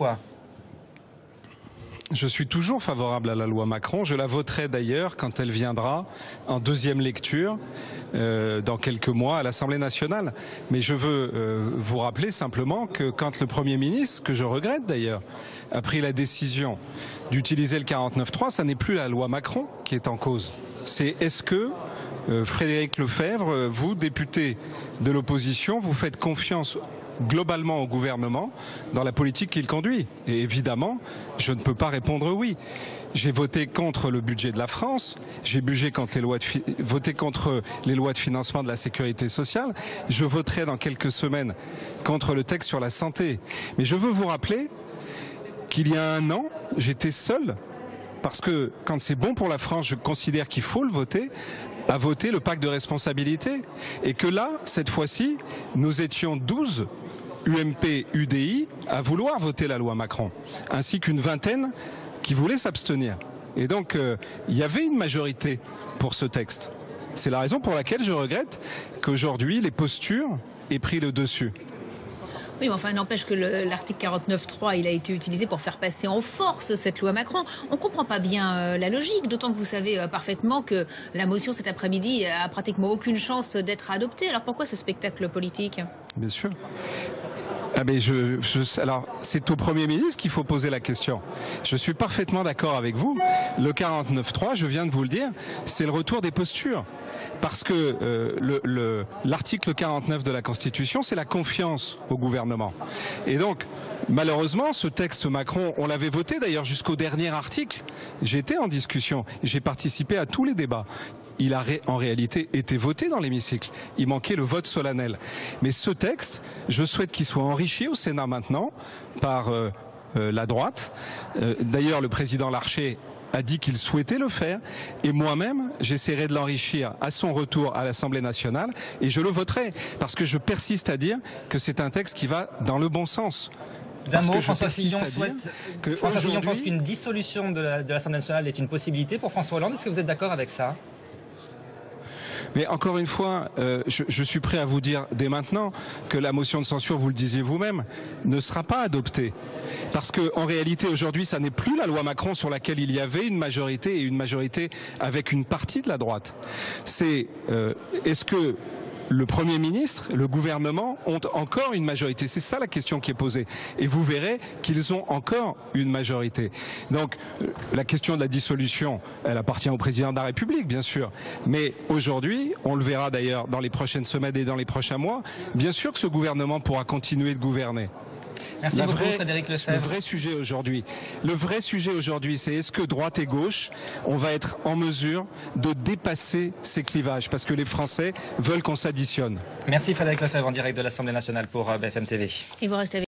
Pourquoi ? Je suis toujours favorable à la loi Macron. Je la voterai d'ailleurs quand elle viendra en deuxième lecture dans quelques mois à l'Assemblée nationale. Mais je veux vous rappeler simplement que quand le Premier ministre, que je regrette d'ailleurs, a pris la décision d'utiliser le 49.3, ça n'est plus la loi Macron qui est en cause. C'est est-ce que Frédéric Lefebvre, vous, député de l'opposition, vous faites confiance globalement au gouvernement dans la politique qu'il conduit. Et évidemment, je ne peux pas répondre oui. J'ai voté contre le budget de la France, j'ai voté contre les lois de financement de la sécurité sociale, je voterai dans quelques semaines contre le texte sur la santé. Mais je veux vous rappeler qu'il y a un an, j'étais seul, parce que quand c'est bon pour la France, je considère qu'il faut le voter, à voter le pacte de responsabilité. Et que là, cette fois-ci, nous étions 12 UMP, UDI à vouloir voter la loi Macron, ainsi qu'une vingtaine qui voulaient s'abstenir. Et donc, il y avait une majorité pour ce texte. C'est la raison pour laquelle je regrette qu'aujourd'hui, les postures aient pris le dessus. Oui, mais enfin, n'empêche que l'article 49.3, il a été utilisé pour faire passer en force cette loi Macron. On ne comprend pas bien la logique, d'autant que vous savez parfaitement que la motion cet après-midi a pratiquement aucune chance d'être adoptée. Alors pourquoi ce spectacle politique ? Bien sûr. Ah mais alors, c'est au Premier ministre qu'il faut poser la question. Je suis parfaitement d'accord avec vous. Le 49.3, je viens de vous le dire, c'est le retour des postures. Parce que l'article 49 de la Constitution, c'est la confiance au gouvernement. Et donc, malheureusement, ce texte Macron, on l'avait voté d'ailleurs jusqu'au dernier article. J'étais en discussion, j'ai participé à tous les débats. Il a en réalité été voté dans l'hémicycle. Il manquait le vote solennel. Mais ce texte, je souhaite qu'il soit enrichi au Sénat maintenant par la droite. D'ailleurs, le président Larcher a dit qu'il souhaitait le faire. Et moi-même, j'essaierai de l'enrichir à son retour à l'Assemblée nationale. Et je le voterai. Parce que je persiste à dire que c'est un texte qui va dans le bon sens. D'un mot, François Fillon pense qu'une dissolution de l'Assemblée nationale est une possibilité pour François Hollande. Est-ce que vous êtes d'accord avec ça ? Mais encore une fois, je suis prêt à vous dire dès maintenant que la motion de censure, vous le disiez vous-même, ne sera pas adoptée. Parce qu'en réalité, aujourd'hui, ça n'est plus la loi Macron sur laquelle il y avait une majorité, et une majorité avec une partie de la droite. C'est est-ce que le Premier ministre, le gouvernement ont encore une majorité? C'est ça la question qui est posée. Et vous verrez qu'ils ont encore une majorité. Donc la question de la dissolution, elle appartient au président de la République, bien sûr. Mais aujourd'hui, on le verra d'ailleurs dans les prochaines semaines et dans les prochains mois, bien sûr que ce gouvernement pourra continuer de gouverner. Merci beaucoup, Frédéric Lefebvre. Le vrai sujet aujourd'hui, c'est est-ce que droite et gauche, on va être en mesure de dépasser ces clivages, parce que les Français veulent qu'on s'additionne. Merci Frédéric Lefebvre en direct de l'Assemblée nationale pour BFM TV. Et vous restez avec